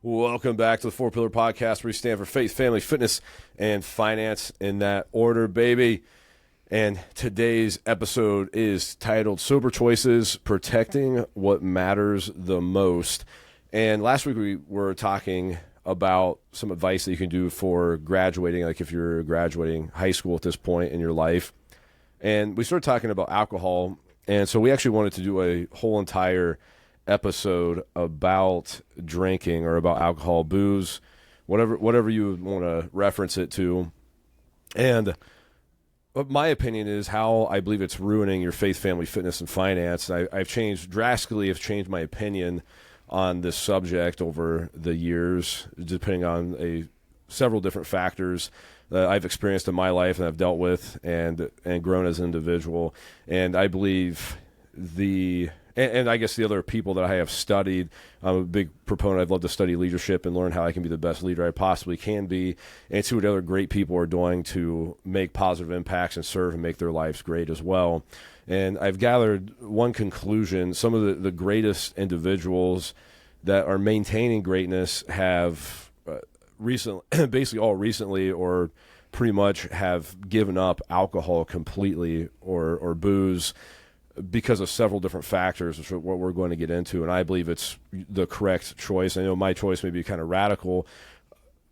Welcome back to the Four Pillar Podcast, where we stand for faith, family, fitness, and finance in that order, baby. And today's episode is titled Sober Choices, Protecting What Matters the Most. And last week we were talking about some advice that you can do for graduating, like if you're graduating high school at this point in your life. And we started talking about alcohol. And so we actually wanted to do a whole entire episode about drinking or about alcohol, booze, whatever you want to reference it to. And my opinion is how I believe it's ruining your faith, family, fitness, and finance. I've drastically changed my opinion on this subject over the years, depending on several different factors that I've experienced in my life and I've dealt with and grown as an individual. And I believe and I guess the other people that I have studied, I'm a big proponent. I'd love to study leadership and learn how I can be the best leader I possibly can be, and see what other great people are doing to make positive impacts and serve and make their lives great as well. And I've gathered one conclusion. Some of the greatest individuals that are maintaining greatness have recently or pretty much have given up alcohol completely or booze, because of several different factors, which are what we're going to get into. And I believe it's the correct choice. I know my choice may be kind of radical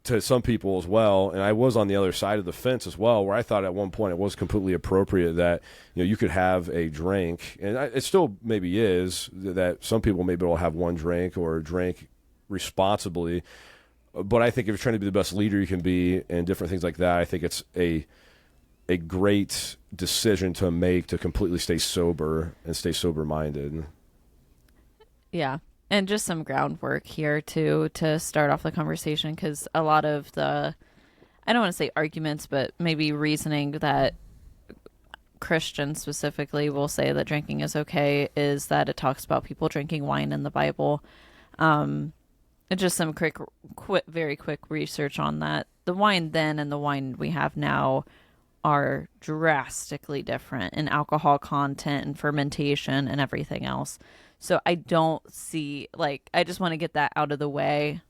to some people as well. And I was on the other side of the fence as well, where I thought at one point it was completely appropriate that, you could have a drink, and it still maybe is, that some people maybe will have one drink or drink responsibly. But I think if you're trying to be the best leader you can be and different things like that, I think it's a great decision to make to completely stay sober and stay sober-minded. Yeah. And just some groundwork here to start off the conversation, because a lot of I don't want to say arguments, but maybe reasoning that Christians specifically will say that drinking is okay is that it talks about people drinking wine in the Bible. Just some very quick research on that. The wine then and the wine we have now are drastically different in alcohol content and fermentation and everything else. So I don't see, I just want to get that out of the way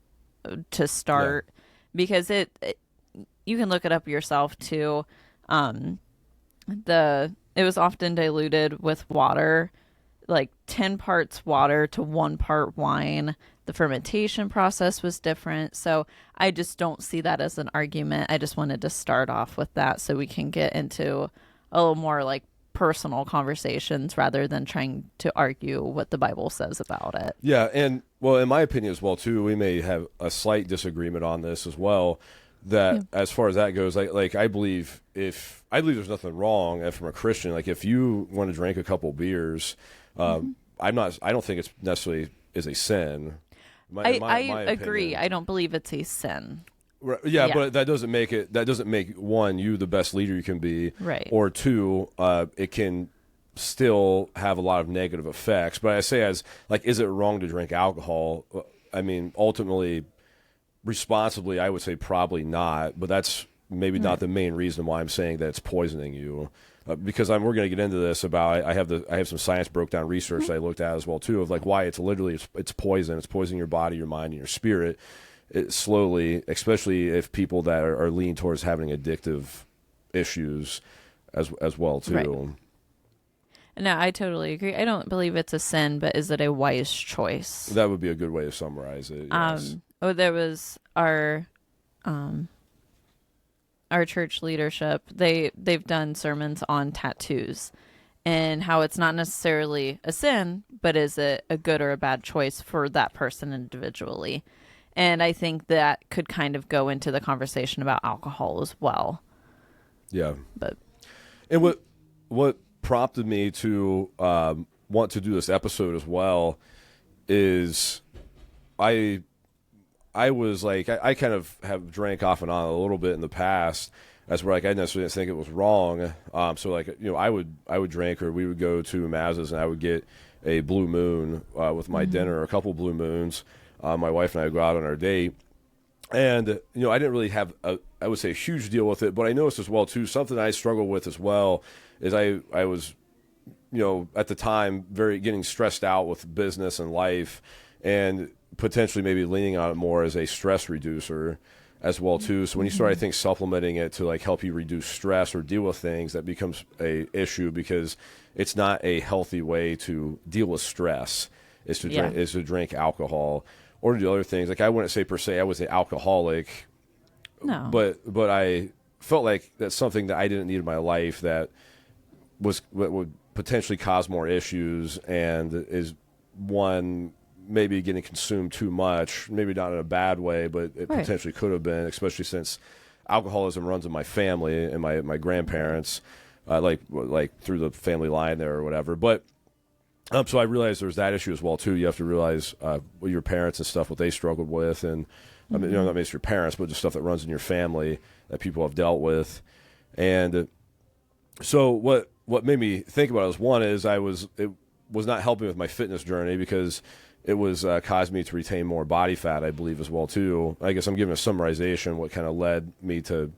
to start, because it you can look it up yourself too. It was often diluted with water, like 10 parts water to 1 part wine. The fermentation process was different. So I just don't see that as an argument. I just wanted to start off with that so we can get into a little more personal conversations rather than trying to argue what the Bible says about it. Yeah. And well, in my opinion as well too, we may have a slight disagreement on this as well, that as far as that goes, I believe there's nothing wrong from a Christian. Like if you want to drink a couple beers, I don't think it's necessarily is a sin. I agree. I don't believe it's a sin. Right. Yeah, but that doesn't make one, you the best leader you can be, right? Or two, it can still have a lot of negative effects. But I say is it wrong to drink alcohol? I mean, ultimately, responsibly, I would say probably not. But that's maybe not the main reason why I'm saying that it's poisoning you. Because we're going to get into this about I have some science broke down research that I looked at as well too, of why it's poison. It's poisoning your body, your mind, and your spirit. It slowly, especially if people that are leaning towards having addictive issues as well too. Right. No, I totally agree. I don't believe it's a sin, but is it a wise choice? That would be a good way to summarize it. Yes. There was our church leadership, they've done sermons on tattoos and how it's not necessarily a sin, but is it a good or a bad choice for that person individually? And I think that could kind of go into the conversation about alcohol as well. Yeah. And what prompted me to want to do this episode as well is I was I kind of have drank off and on a little bit in the past. That's where I necessarily didn't think it was wrong. So I would drink, or we would go to Maz's and I would get a Blue Moon with my dinner, a couple Blue Moons. My wife and I would go out on our date, and I didn't really have I would say a huge deal with it, but I noticed as well too, something I struggle with as well is I was at the time getting stressed out with business and life. And potentially maybe leaning on it more as a stress reducer as well too. So when you start, I think, supplementing it to like help you reduce stress or deal with things, that becomes a issue, because it's not a healthy way to deal with stress is to drink alcohol or to do other things. Like, I wouldn't say per se I was an alcoholic, No. but I felt like that's something that I didn't need in my life that would potentially cause more issues, and is one maybe getting consumed too much, maybe not in a bad way, but it potentially could have been, especially since alcoholism runs in my family and my grandparents, like through the family line there or whatever. But so I realized there's that issue as well too. You have to realize what your parents and stuff, what they struggled with, and I mean, not just your parents, but just stuff that runs in your family that people have dealt with. And so what made me think about it was, one is it was not helping with my fitness journey, because it was caused me to retain more body fat, I believe, as well too. I guess I'm giving a summarization what kind of led me to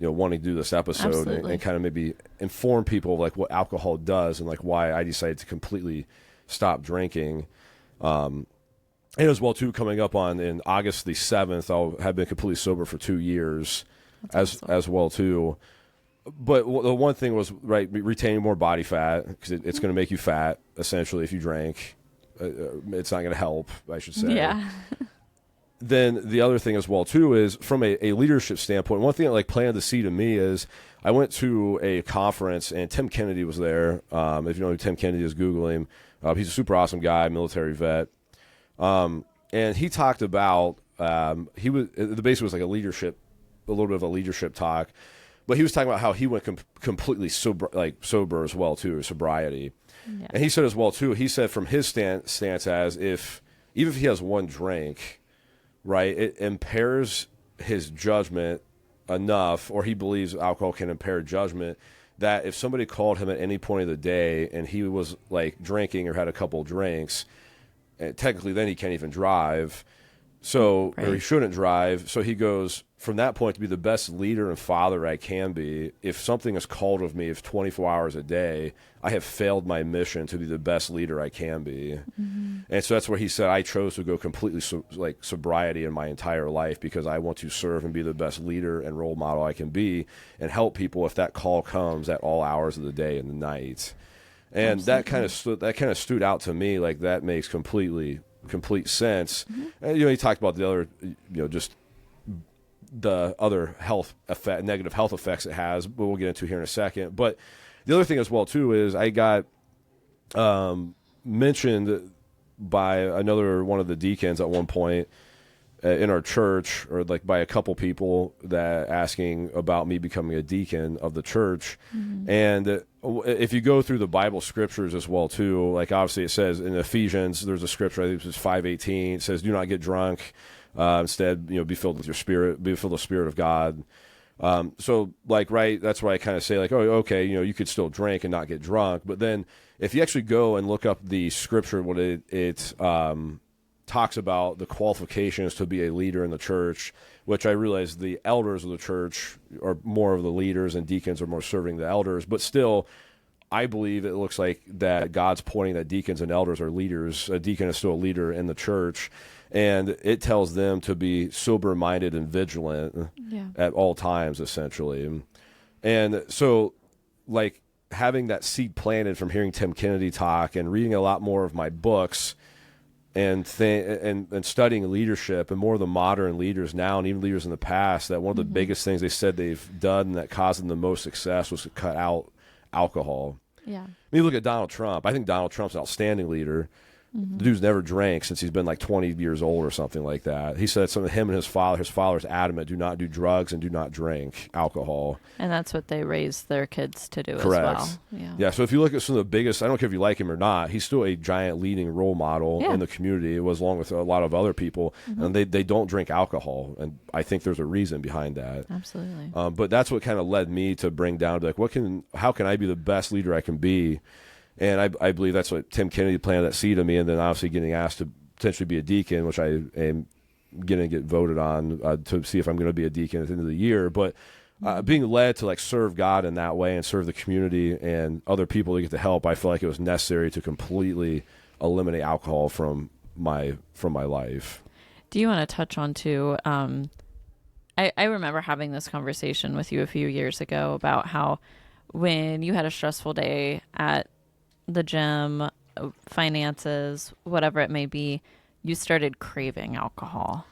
wanting to do this episode and kind of maybe inform people of like what alcohol does and like why I decided to completely stop drinking. And as well too, coming up in August the 7th, I'll have been completely sober for 2 years as well too. But the one thing was, retaining more body fat, because it's going to make you fat, essentially, if you drank. It's not going to help, I should say. Yeah. Then the other thing as well, too, is from a leadership standpoint, one thing that planted the seed in me is I went to a conference, and Tim Kennedy was there. If you know who Tim Kennedy is, Google him. He's a super awesome guy, military vet. And he talked about, the base was like a little bit of a leadership talk. But he was talking about how he went completely sober as well too, or sobriety. Yeah. And he said as well too, he said from his stance as even if he has one drink, right, it impairs his judgment enough, or he believes alcohol can impair judgment, that if somebody called him at any point of the day and he was like drinking or had a couple drinks, and technically then he can't even drive. So, or he shouldn't drive. So he goes, from that point, to be the best leader and father I can be, if something is called of me of 24 hours a day, I have failed my mission to be the best leader I can be. Mm-hmm. And so that's where he said, I chose to go completely sobriety in my entire life, because I want to serve and be the best leader and role model I can be, and help people if that call comes at all hours of the day and the night. And Absolutely. that kind of stood out to me, like that makes complete sense. Mm-hmm. And he talked about the other, just the other negative health effects it has, but we'll get into here in a second. But the other thing as well too is I got mentioned by another one of the deacons at one point in our church, or like by a couple people, that asking about me becoming a deacon of the church. Mm-hmm. And if you go through the Bible scriptures as well too, like obviously it says in Ephesians, there's a scripture, I think it's 5:18, it says, do not get drunk, instead, be filled with your spirit, be filled with the Spirit of God. So that's why I kind of say like, oh, okay, you could still drink and not get drunk. But then if you actually go and look up the scripture, what it talks about the qualifications to be a leader in the church, which I realize the elders of the church are more of the leaders and deacons are more serving the elders. But still, I believe it looks like that God's pointing that deacons and elders are leaders. A deacon is still a leader in the church. And it tells them to be sober-minded and vigilant at all times, essentially. And so, having that seed planted from hearing Tim Kennedy talk and reading a lot more of my books and studying leadership and more of the modern leaders now and even leaders in the past, that one of the biggest things they said they've done that caused them the most success was to cut out alcohol. Yeah. You look at Donald Trump. I think Donald Trump's an outstanding leader. Mm-hmm. The dude's never drank since he's been 20 years old or something like that. He said some of him and his father's adamant, do not do drugs and do not drink alcohol. And that's what they raise their kids to do. Correct. As well. Yeah. So if you look at some of the biggest, I don't care if you like him or not, he's still a giant leading role model in the community. It was along with a lot of other people, and they don't drink alcohol. And I think there's a reason behind that. Absolutely. But that's what kind of led me to bring down how can I be the best leader I can be? And I believe that's what Tim Kennedy planted that seed in me, and then obviously getting asked to potentially be a deacon, which I am going to get voted on to see if I'm going to be a deacon at the end of the year. But being led to serve God in that way and serve the community and other people to get the help, I feel like it was necessary to completely eliminate alcohol from my life. Do you want to touch on too? I remember having this conversation with you a few years ago about how when you had a stressful day at the gym, finances, whatever it may be, you started craving alcohol.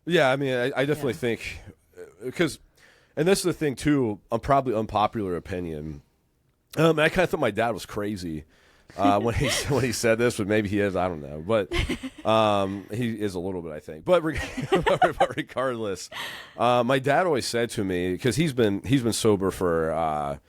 Yeah, I mean, I definitely think, because, and this is the thing too, probably unpopular opinion. I kind of thought my dad was crazy when he said this, but maybe he is. I don't know, but he is a little bit, I think. But regardless, my dad always said to me, because he's been sober for a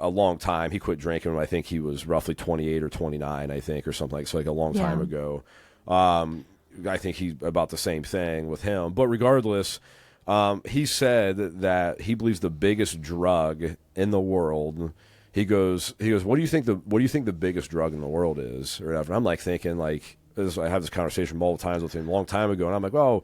long time. He quit drinking when I think he was roughly 28 or 29, I think, or something like so, like a long time ago. I think he's about the same thing with him. But regardless, he said that he believes the biggest drug in the world. He goes. What do you think the biggest drug in the world is, or whatever? I'm like thinking I have this conversation multiple times with him a long time ago, and I'm like, oh,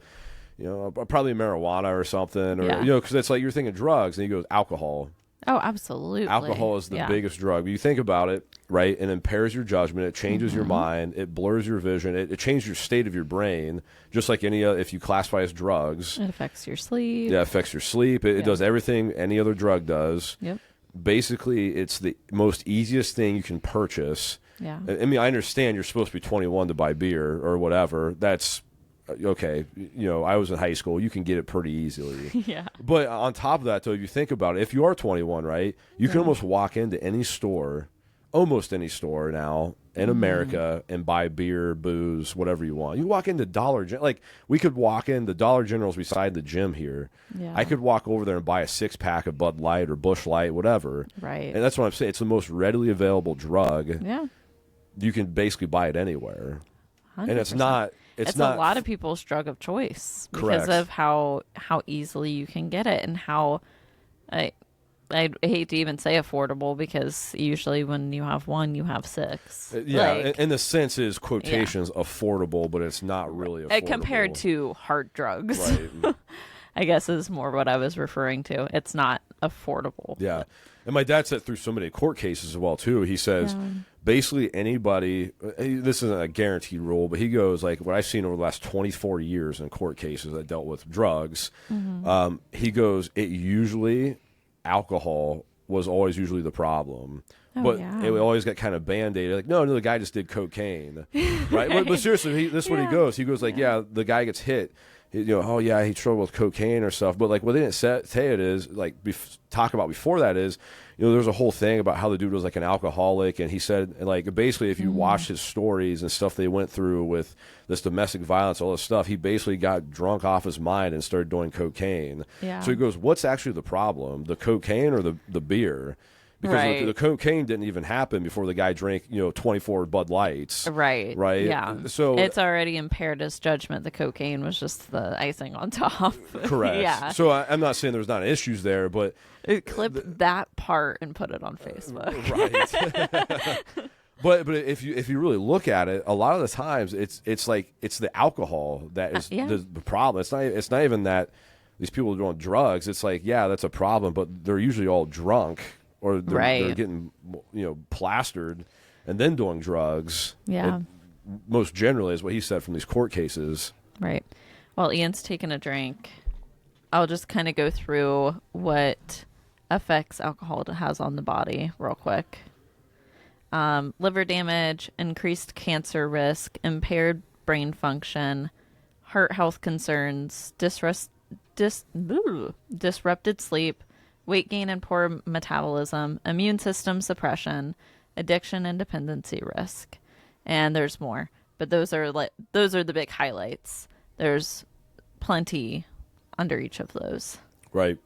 probably marijuana or something, or because it's like you're thinking drugs, and he goes alcohol. Oh, absolutely. Alcohol is the biggest drug. You think about it, right? It impairs your judgment. It changes your mind. It blurs your vision. It changes your state of your brain, just like any if you classify as drugs. It affects your sleep. Yeah, it affects your sleep. It does everything any other drug does. Yep. Basically, it's the most easiest thing you can purchase. Yeah. I mean, I understand you're supposed to be 21 to buy beer or whatever. That's okay. I was in high school. You can get it pretty easily. Yeah. But on top of that, though, if you think about it, if you are 21, right, you can almost walk into any store, almost any store now in America, and buy beer, booze, whatever you want. You walk into like we could walk in the Dollar General's beside the gym here. Yeah. I could walk over there and buy a 6-pack of Bud Light or Busch Light, whatever. Right. And that's what I'm saying. It's the most readily available drug. Yeah. You can basically buy it anywhere. 100%. And it's not a lot of people's drug of choice because of how easily you can get it, and how I hate to even say affordable, because usually when you have one, you have six. In the sense is quotations affordable, but it's not really affordable. Compared to hard drugs. Right. I guess is more what I was referring to. It's not affordable. Yeah. And my dad said through so many court cases as well, too. He says basically anybody, this isn't a guaranteed rule, but he goes, like, what I've seen over the last 24 years in court cases that dealt with drugs, he goes, alcohol was always usually the problem. But it always got kind of band-aided. Like, no, the guy just did cocaine. Right? But seriously, this is what he goes. He goes, like, the guy gets hit. He struggled with cocaine or stuff. But, like, what they didn't say it is, like, talk about before that is, there's a whole thing about how the dude was, like, an alcoholic. And he said, like, basically, if you watch his stories and stuff they went through with this domestic violence, all this stuff, he basically got drunk off his mind and started doing cocaine. Yeah. So he goes, what's actually the problem? The cocaine or the beer? Because the cocaine didn't even happen before the guy drank, 24 Bud Lights. Right. Right. Yeah. So it's already impaired his judgment. The cocaine was just the icing on top. Correct. Yeah. So I'm not saying there's not issues there, but clip that part and put it on Facebook. Right. But if you really look at it, a lot of the times it's the alcohol that is the problem. It's not even that these people are doing drugs. It's like, that's a problem, but they're usually all drunk. Or they're getting, plastered and then doing drugs. Yeah. Most generally is what he said from these court cases. Right. While Ian's taking a drink, I'll just kind of go through what effects alcohol has on the body real quick. Liver damage, increased cancer risk, impaired brain function, heart health concerns, disrupted sleep, weight gain and poor metabolism, immune system suppression, addiction and dependency risk. And there's more, but those are the big highlights. There's plenty under each of those. Right.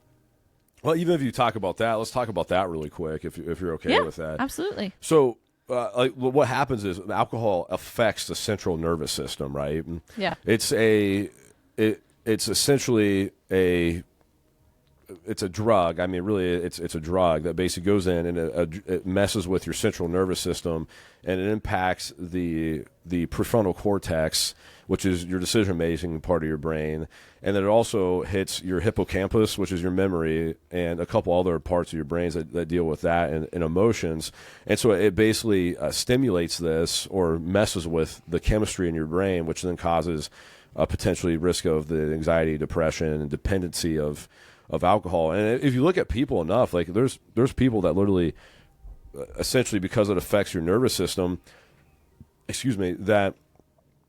Well, even if you talk about that, let's talk about that really quick if you're okay with that. Absolutely. So what happens is alcohol affects the central nervous system, right? Yeah. It's essentially it's a drug. I mean, really, it's a drug that basically goes in and it messes with your central nervous system, and it impacts the prefrontal cortex, which is your decision-making part of your brain. And then it also hits your hippocampus, which is your memory, and a couple other parts of your brains that deal with that and emotions. And so it basically stimulates this or messes with the chemistry in your brain, which then causes potentially risk of the anxiety, depression, and dependency of alcohol. And if you look at people enough, like there's people that literally, essentially because it affects your nervous system, that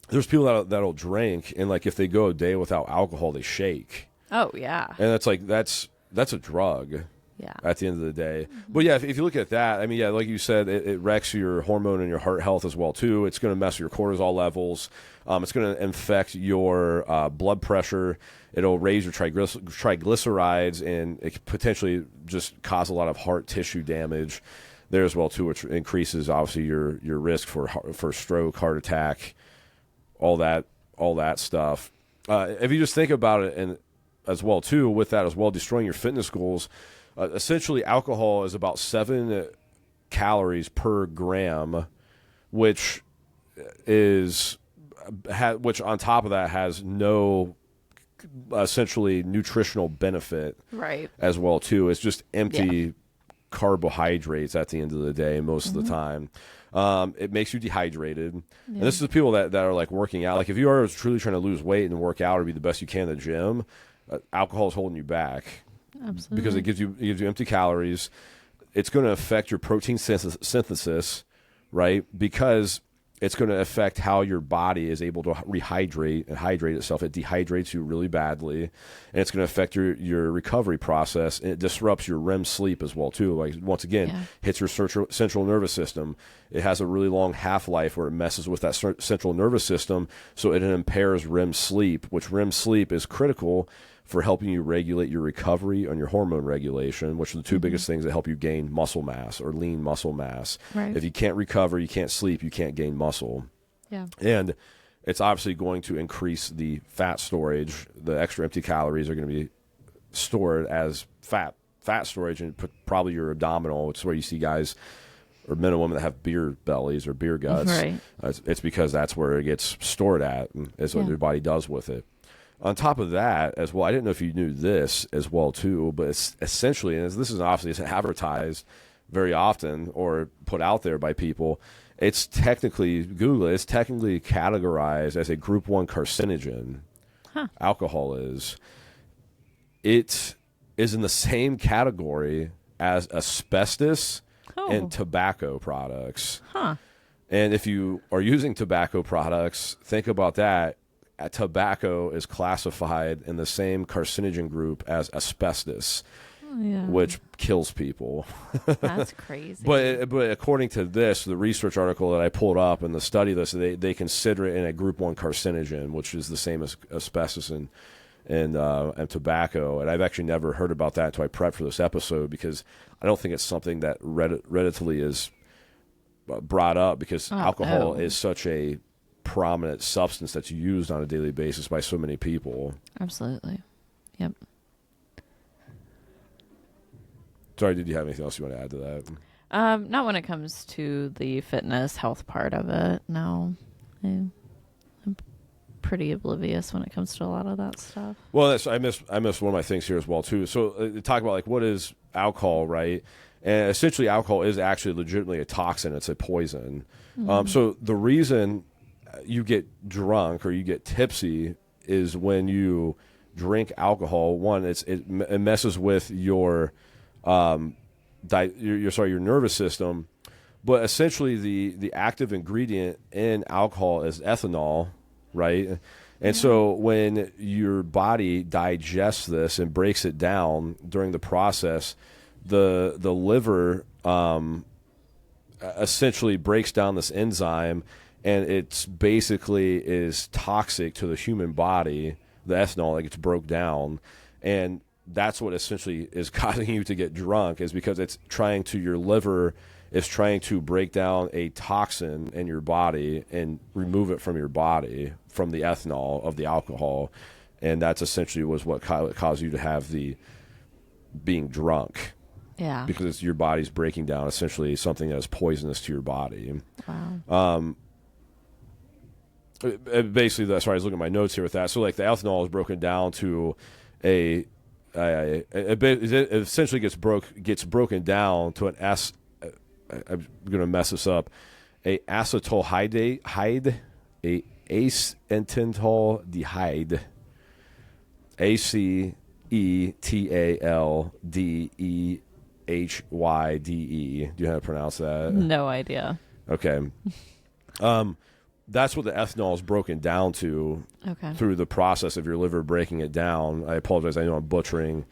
there's people that'll drink, and like if they go a day without alcohol, they shake. Oh yeah. And that's like that's a drug. Yeah. At the end of the day. But yeah, if you look at that, I mean, yeah, like you said, it wrecks your hormone and your heart health as well too. It's going to mess with your cortisol levels. It's going to infect your blood pressure. It'll raise your triglycerides, and it could potentially just cause a lot of heart tissue damage there as well too, which increases obviously your risk for stroke, heart attack, all that stuff. If you just think about it, and as well too, with that as well, destroying your fitness goals. Essentially, alcohol is about 7 calories per gram, which on top of that has no essentially nutritional benefit, right? As well too. It's just empty carbohydrates at the end of the day most of the time. It makes you dehydrated. And this is people that are like working out. Like if you are truly trying to lose weight and work out or be the best you can in the gym, alcohol is holding you back. Absolutely. Because it gives you empty calories. It's going to affect your protein synthesis, right? Because it's going to affect how your body is able to rehydrate and hydrate itself. It dehydrates you really badly, and it's going to affect your recovery process, and it disrupts your REM sleep as well too. Like once again, hits your central nervous system. It has a really long half-life where it messes with that central nervous system, so it impairs REM sleep, which REM sleep is critical for helping you regulate your recovery and your hormone regulation, which are the two biggest things that help you gain muscle mass or lean muscle mass. Right. If you can't recover, you can't sleep, you can't gain muscle. Yeah. And it's obviously going to increase the fat storage. The extra empty calories are going to be stored as fat storage, and probably your abdominal. It's where you see guys or men and women that have beer bellies or beer guts. Right. It's because that's where it gets stored at, and it's what your body does with it. On top of that, as well, I didn't know if you knew this as well too, but it's essentially, and this is obviously it's advertised very often or put out there by people, it's technically, Google it, it's technically categorized as a group 1 carcinogen. Alcohol is. It is in the same category as asbestos and tobacco products. And if you are using tobacco products, think about that. Tobacco is classified in the same carcinogen group as asbestos, which kills people. That's crazy. But according to this, the research article that I pulled up and the study this, they consider it in a group 1 carcinogen, which is the same as asbestos and tobacco. And I've actually never heard about that until I prepped for this episode, because I don't think it's something that readily is brought up, because alcohol is such a prominent substance that's used on a daily basis by so many people. Absolutely. Yep. Sorry, did you have anything else you want to add to that? Not when it comes to the fitness health part of it. No. I'm pretty oblivious when it comes to a lot of that stuff. Well, I missed one of my things here as well too. So talk about like what is alcohol, right? And essentially alcohol is actually legitimately a toxin. It's a poison. So the reason you get drunk or you get tipsy is when you drink alcohol. One, it messes with your nervous system, but essentially the active ingredient in alcohol is ethanol, right? And so when your body digests this and breaks it down during the process, the liver essentially breaks down this enzyme, and it's basically is toxic to the human body, the ethanol that gets broke down. And that's what essentially is causing you to get drunk, is because your liver is trying to break down a toxin in your body and remove it from your body from the ethanol of the alcohol. And that's essentially was what caused you to have the being drunk. Yeah. Because your body's breaking down essentially something that is poisonous to your body. Wow. basically, that's right. I was looking at my notes here with that. So, like, the ethanol is broken down to it essentially gets broken down to an I'm going to mess this up. A acetylhydrate, a acetaldehyde, ACETALDEHYDE. Do you know how to pronounce that? No idea. Okay. That's what the ethanol is broken down to through the process of your liver breaking it down. I apologize. I know I'm butchering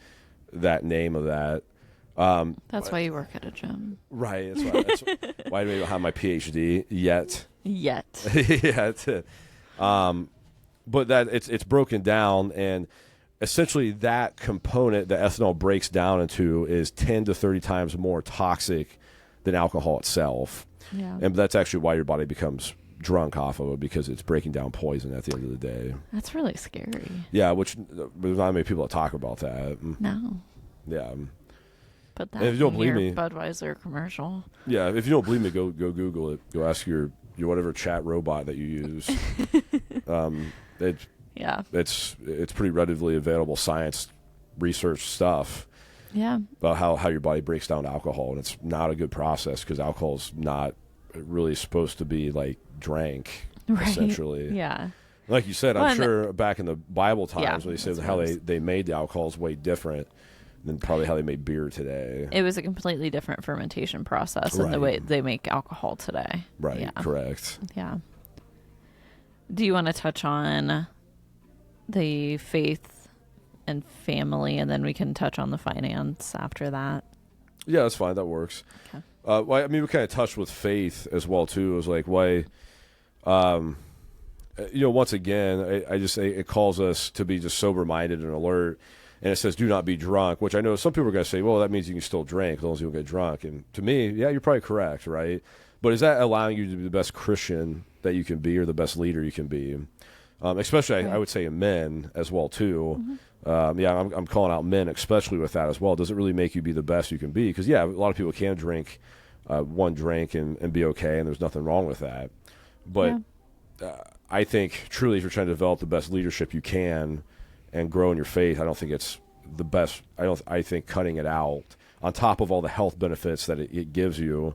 that name of that. That's why you work at a gym. Right. That's why I don't have my PhD yet. Yet. But that it's broken down, and essentially that component that ethanol breaks down into is 10 to 30 times more toxic than alcohol itself. Yeah. And that's actually why your body becomes drunk off of it, because it's breaking down poison at the end of the day. That's really scary. Yeah, which there's not many people that talk about that. No. Yeah. But that if you don't believe me, Budweiser commercial. Yeah, if you don't believe me, go Google it. Go ask your whatever chat robot that you use. It's pretty readily available science research stuff. Yeah. About how your body breaks down alcohol, and it's not a good process because alcohol is not really supposed to be like drank, essentially. Yeah. Like you said, I'm sure back in the Bible times when they said how they made the alcohol is way different than probably how they made beer today. It was a completely different fermentation process than the way they make alcohol today. Right, yeah. Correct. Yeah. Do you want to touch on the faith and family, and then we can touch on the finance after that? Yeah, that's fine. That works. Okay. Well, I mean, we kind of touched with faith as well, too. It was like, why, once again, I just say it calls us to be just sober-minded and alert. And it says, do not be drunk, which I know some people are going to say, well, that means you can still drink as long as you don't get drunk. And to me, yeah, you're probably correct, right? But is that allowing you to be the best Christian that you can be, or the best leader you can be? Especially, I would say in men as well, too. Mm-hmm. I'm calling out men, especially with that as well. Does it really make you be the best you can be? Because, yeah, a lot of people can drink one drink and be okay, and there's nothing wrong with that. But I think, truly, if you're trying to develop the best leadership you can and grow in your faith, I don't think it's the best. I think cutting it out, on top of all the health benefits that it gives you.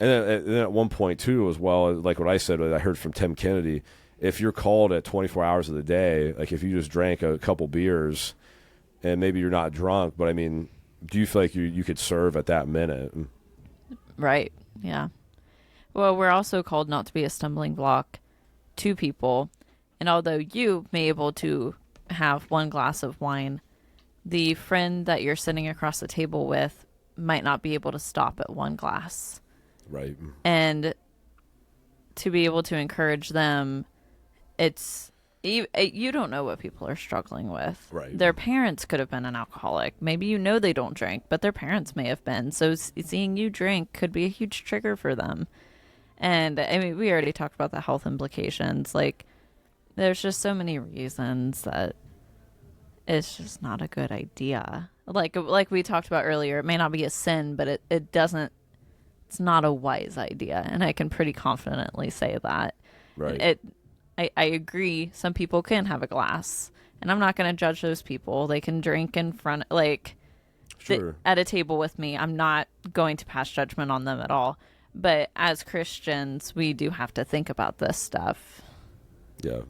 And then at one point, too, as well, like what I said, I heard from Tim Kennedy, if you're called at 24 hours of the day, like if you just drank a couple beers and maybe you're not drunk, but I mean, do you feel like you could serve at that minute? Right. Yeah. Well, we're also called not to be a stumbling block to people. And although you may be able to have one glass of wine, the friend that you're sitting across the table with might not be able to stop at one glass. Right. And to be able to encourage them, you don't know what people are struggling with. Right. Their parents could have been an alcoholic. Maybe they don't drink, but their parents may have been. So seeing you drink could be a huge trigger for them. And I mean, we already talked about the health implications. Like, there's just so many reasons that it's just not a good idea. Like we talked about earlier, it may not be a sin, but it's not a wise idea. And I can pretty confidently say that. Right. I agree. Some people can have a glass, and I'm not going to judge those people. They can drink in front, at a table with me. I'm not going to pass judgment on them at all. But as Christians, we do have to think about this stuff. Yeah.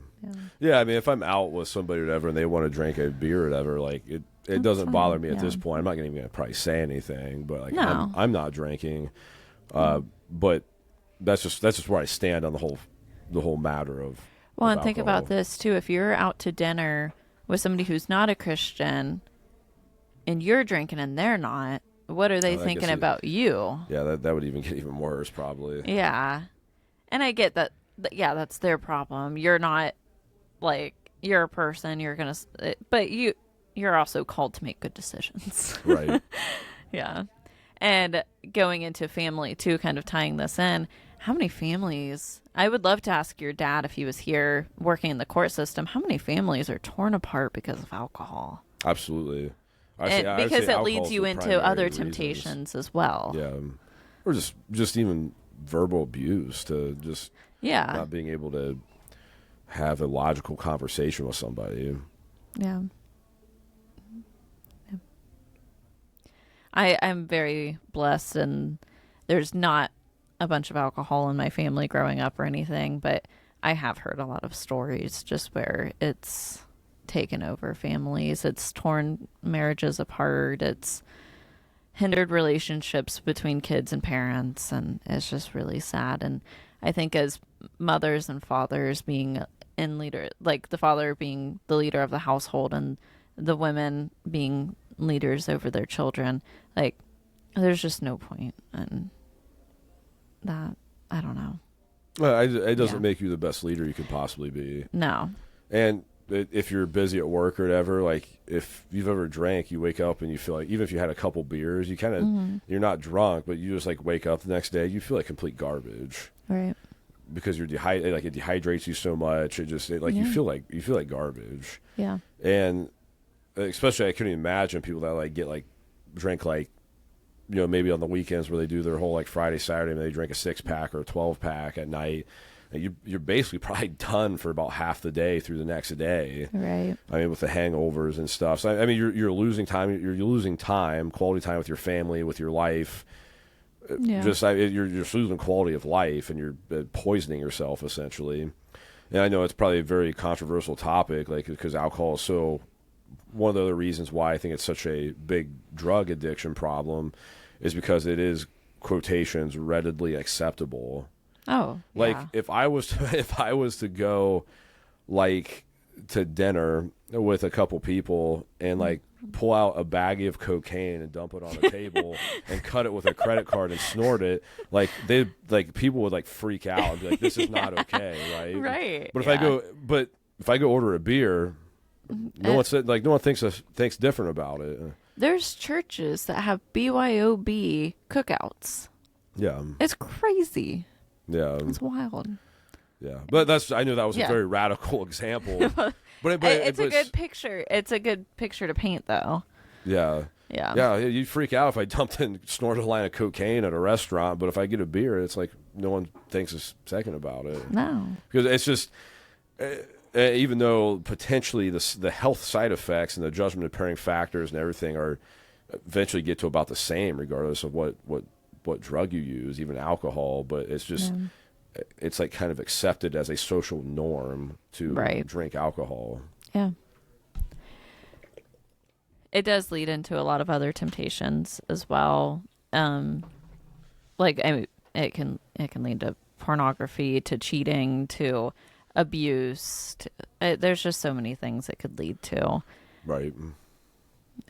Yeah, I mean, if I'm out with somebody or whatever and they want to drink a beer or whatever, like it doesn't bother me at this point. I'm not going to probably say anything, but like I'm not drinking. But that's just where I stand on the whole matter of. Well, and alcohol. think about this too. If you're out to dinner with somebody who's not a Christian, and you're drinking and they're not, what are they thinking about you? Yeah, that would even get even worse, probably. Yeah, and I get that. Yeah, that's their problem. You're not you're a person. You're gonna, but you're also called to make good decisions. Right. Yeah, and going into family too, kind of tying this in. How many families? I would love to ask your dad if he was here working in the court system. How many families are torn apart because of alcohol? Absolutely. Because it leads you into other temptations as well. Yeah, or just even verbal abuse to just not being able to have a logical conversation with somebody. Yeah. I'm very blessed, and there's not a bunch of alcohol in my family growing up or anything, but I have heard a lot of stories just where it's taken over families. It's torn marriages apart. It's hindered relationships between kids and parents, and it's just really sad. And I think as mothers and fathers being in leader, like the father being the leader of the household and the women being leaders over their children, like there's just no point in that. I don't know. Well, it doesn't make you the best leader you could possibly be. No. And if you're busy at work or whatever, like if you've ever drank, you wake up and you feel like, even if you had a couple beers, you kind of, you're not drunk, but you just like wake up the next day, you feel like complete garbage. Right. Because you're dehydrated, like it dehydrates you so much. You feel like garbage. Yeah. And especially I couldn't imagine people that like drink like, you know, maybe on the weekends where they do their whole like Friday, Saturday, and they drink a 6-pack or a 12-pack at night. And you're basically probably done for about half the day through the next day. Right. I mean, with the hangovers and stuff. So I mean, you're losing time. You're losing time, quality time with your family, with your life. Yeah. You're losing quality of life, and you're poisoning yourself essentially. And I know it's probably a very controversial topic, like because alcohol is so. One of the other reasons why I think it's such a big drug addiction problem is because it is, quotations, readily acceptable. Oh, like yeah. if I was to go like to dinner with a couple people and like pull out a baggie of cocaine and dump it on the table and cut it with a credit card and snort it, like people would like freak out and be like, this is not okay, right? Right. But if I go order a beer, no one thinks different about it. There's churches that have BYOB cookouts. Yeah. It's crazy. Yeah. It's wild. Yeah. But I knew that was a very radical example. but it's a good picture. It's a good picture to paint, though. Yeah. Yeah. Yeah. You'd freak out if I dumped and snorted a line of cocaine at a restaurant, but if I get a beer, it's like no one thinks a second about it. No. Because it's just... even though potentially the health side effects and the judgment impairing factors and everything are eventually get to about the same regardless of what drug you use, even alcohol, but it's just it's like kind of accepted as a social norm to drink alcohol. Yeah. It does lead into a lot of other temptations as well. Like it can lead to pornography, to cheating, to abuse. There's just so many things it could lead to. Right.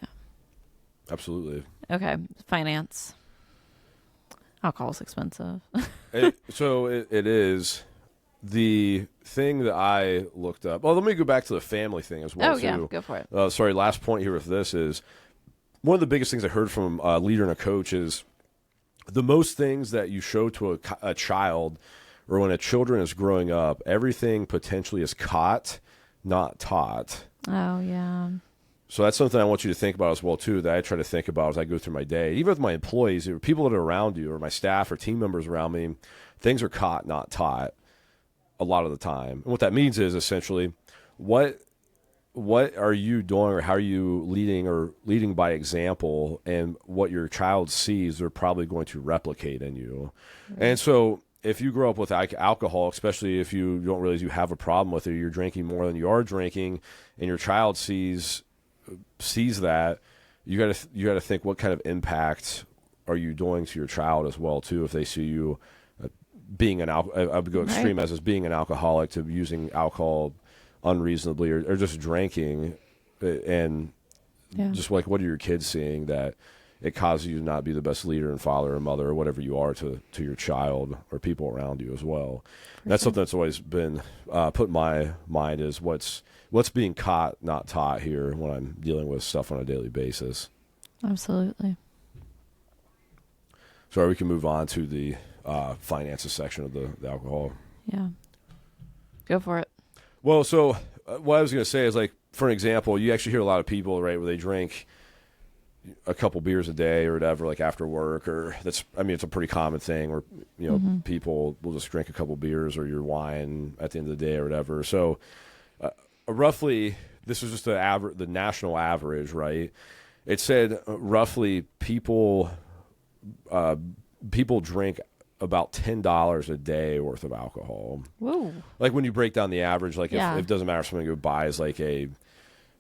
Yeah. Absolutely. Okay. Finance. Alcohol's expensive. It is. The thing that I looked up. Well, let me go back to the family thing as well, too. Yeah. Go for it. Sorry, last point here with this is one of the biggest things I heard from a leader and a coach is the most things that you show to a child or when a children is growing up, everything potentially is caught, not taught. Oh, yeah. So that's something I want you to think about as well, too, that I try to think about as I go through my day. Even with my employees, or people that are around you, or my staff or team members around me, things are caught, not taught a lot of the time. And what that means is essentially what are you doing or how are you leading by example, and what your child sees, they're probably going to replicate in you. Mm-hmm. And so if you grow up with alcohol, especially if you don't realize you have a problem with it, you're drinking more than you are drinking, and your child sees that, you got to think, what kind of impact are you doing to your child as well too? If they see you being I would go extreme as being an alcoholic, to using alcohol unreasonably, or just drinking, and just like, what are your kids seeing that it causes you to not be the best leader and father or mother or whatever you are to your child or people around you as well. That's something that's always been put in my mind, is what's being caught, not taught here when I'm dealing with stuff on a daily basis. Absolutely. So we can move on to the finances section of the alcohol. Yeah. Go for it. Well, so what I was going to say is, like, for an example, you actually hear a lot of people, right, where they drink a couple beers a day or whatever, like after work, or it's a pretty common thing where, people will just drink a couple beers or your wine at the end of the day or whatever. So roughly, this is just the national average, right? It said roughly people drink about $10 a day worth of alcohol. Whoa. Like when you break down the average, like if it doesn't matter if somebody who buys like a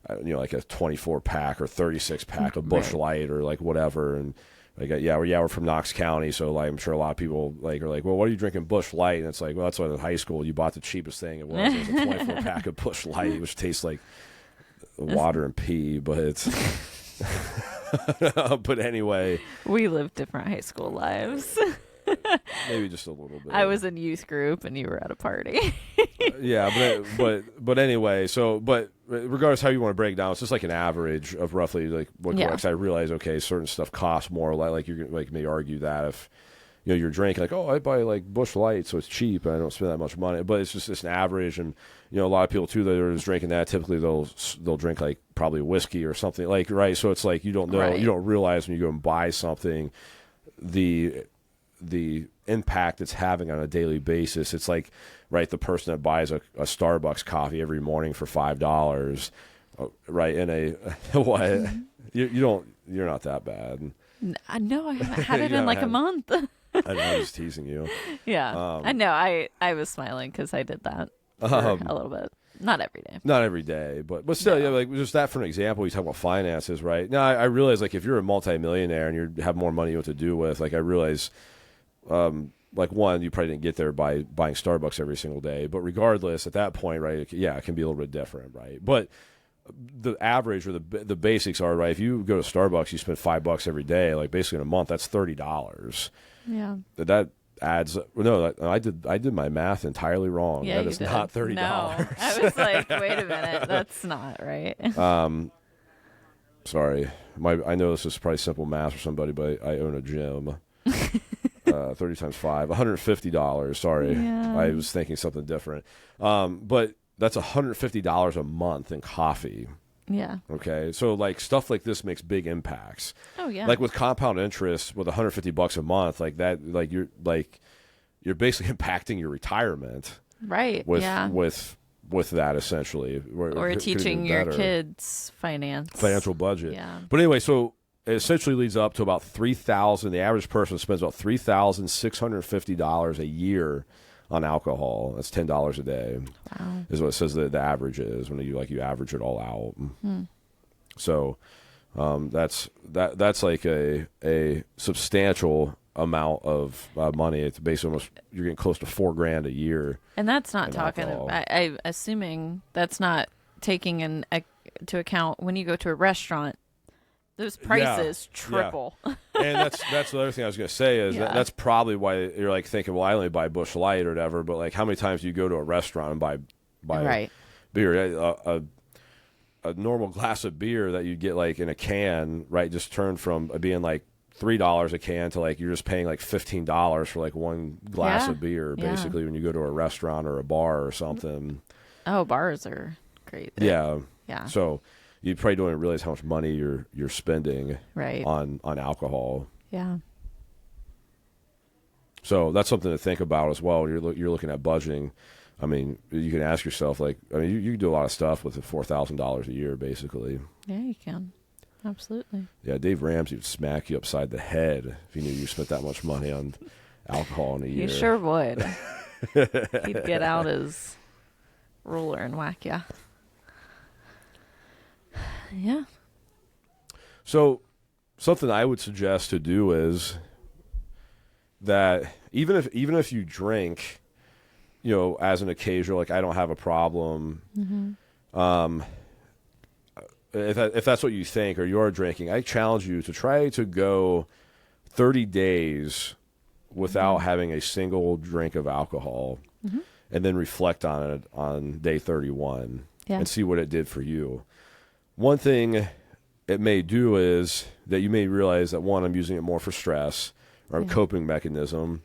24 pack or 36 pack of Busch Light or like whatever, and like we're from Knox County, so like I'm sure a lot of people like are like, well, what are you drinking Busch Light? And it's like, well, that's why in high school you bought the cheapest thing it was. It was a 24 pack of Busch Light, which tastes like water and pee, but it's but anyway, we live different high school lives. Maybe just a little bit. I was in youth group and you were at a party. Yeah, but anyway, but regardless how you want to break it down, it's just like an average of roughly like what. I realize, okay, certain stuff costs more. Like you like may argue that if you're drinking like, oh, I buy like Busch Light, so it's cheap and I don't spend that much money. But it's an average, and a lot of people too that are just drinking that. Typically they'll drink like probably whiskey or something like, right. So it's like you don't know, you don't realize when you go and buy something the impact it's having on a daily basis. It's like, right, the person that buys a Starbucks coffee every morning for $5, right? In a what? You're not that bad. No, I haven't had it in like a month. I'm just teasing you. Yeah, I know. I was smiling because I did that for a little bit. Not every day. Not every day, but still, like just that for an example. You talk about finances, right? Now, I realize like if you're a multimillionaire and you have more money what to do with, like I realize. Like one, you probably didn't get there by buying Starbucks every single day, but regardless, at that point, right, it can be a little bit different, right? But the average or the basics are, right, if you go to Starbucks, you spend $5 every day, like basically in a month, that's $30. Yeah. That adds. No, I did my math entirely wrong. Yeah, that is not $30. No, I was like, wait a minute, that's not right. Sorry, I know this is probably simple math for somebody, but I own a gym. 30 times 5, $150. Sorry, yeah. I was thinking something different. But that's $150 a month in coffee. Yeah. Okay, so like stuff like this makes big impacts. Oh yeah. Like with compound interest, with $150 a month, like that, like you're basically impacting your retirement. Right. With that essentially, or teaching your kids financial budget. Yeah. But anyway, so. It essentially leads up to about $3,000. The average person spends about $3,650 a year on alcohol. That's $10 a day. Wow. Is what it says the average is when you average it all out. So that's like a substantial amount of money. It's basically almost you're getting close to $4,000 a year. And that's not talking. Alcohol. I'm assuming that's not taking into account when you go to a restaurant. Those prices triple. Yeah. And that's the other thing I was going to say is that's probably why you're like thinking, well, I only buy Busch Light or whatever. But like, how many times do you go to a restaurant and buy right. beer? A normal glass of beer that you get like in a can, right, just turned from being like $3 a can to like you're just paying like $15 for like one glass of beer, basically, when you go to a restaurant or a bar or something. Oh, bars are great. Yeah. Yeah. So. You probably don't even realize how much money you're spending on alcohol. Yeah. So that's something to think about as well. You're looking at budgeting. I mean, you can ask yourself, like, I mean, you can do a lot of stuff with $4,000 a year, basically. Yeah, you can. Absolutely. Yeah, Dave Ramsey would smack you upside the head if he knew you spent that much money on alcohol in a year. He sure would. He'd get out his ruler and whack you. Yeah. So something I would suggest to do is that even if you drink, as an occasional, like I don't have a problem. Mm-hmm. If that's what you think or you're drinking, I challenge you to try to go 30 days without having a single drink of alcohol, and then reflect on it on day 31 and see what it did for you. One thing it may do is that you may realize that, one, I'm using it more for stress or a coping mechanism.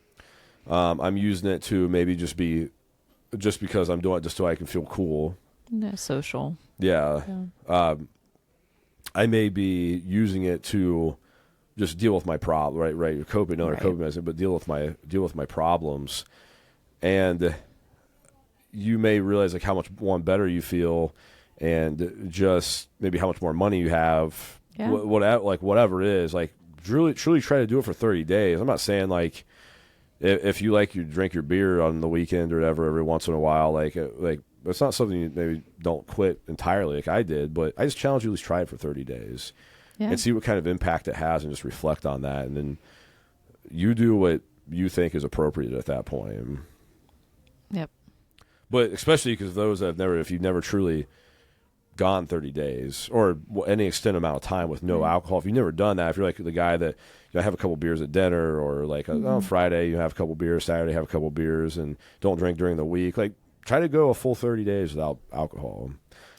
I'm using it to maybe just because I'm doing it just so I can feel cool. Yeah, social. Yeah. I may be using it to just deal with my problem, right? You're coping, another Right. coping mechanism, but deal with my problems, and you may realize like how much better you feel, and just maybe how much more money you have, Yeah. whatever it is, like truly try to do it for 30 days. I'm not saying like if you like you drink your beer on the weekend or whatever every once in a while, like it's not something you maybe don't quit entirely like I did, but I just challenge you to at least try it for 30 days Yeah. and see what kind of impact it has, and just reflect on that, and then you do what you think is appropriate at that point. Yep. But especially because those that have never, if you've never truly gone 30 days or any extended amount of time with no alcohol, if you've never done that, if you're like the guy that have a couple beers at dinner, or like on Friday you have a couple beers, Saturday have a couple beers, and don't drink during the week, like try to go a full 30 days without alcohol.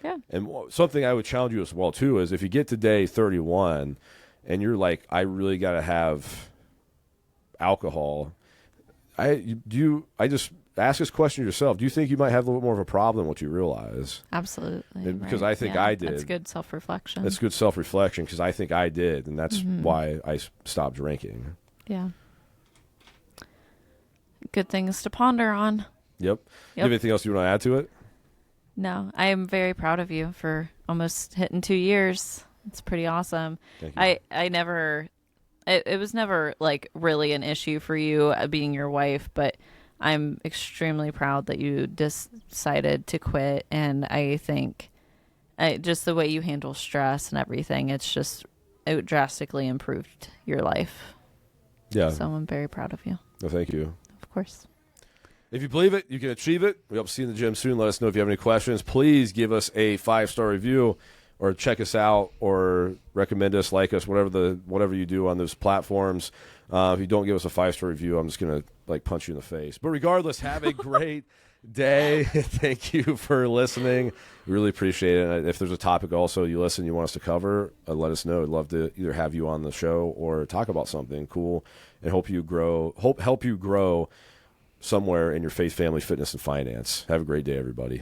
Yeah. And something I would challenge you as well too is if you get to day 31 and you're like, I really got to have alcohol, I just ask this question yourself. Do you think you might have a little bit more of a problem than what you realize? Absolutely. Because right. I think Yeah, I did. That's good self-reflection. That's good self-reflection, because I think I did, and that's why I stopped drinking. Yeah. Good things to ponder on. Yep. You have anything else you want to add to it? No, I am very proud of you for almost hitting 2 years. It's pretty awesome. Thank you. I never, it was never like really an issue for you being your wife, but I'm extremely proud that you decided to quit. And I think just the way you handle stress and everything, it drastically improved your life. Yeah. So I'm very proud of you. No, thank you. Of course. If you believe it, you can achieve it. We hope to see you in the gym soon. Let us know if you have any questions. Please give us a 5-star review, or check us out, or recommend us, like us, whatever you do on those platforms. If you don't give us a 5-star review, I'm just going to punch you in the face. But regardless, have a great day. Thank you for listening. We really appreciate it. And if there's a topic also you want us to cover, let us know. I'd love to either have you on the show or talk about something cool, and help you grow somewhere in your faith, family, fitness, and finance. Have a great day, everybody.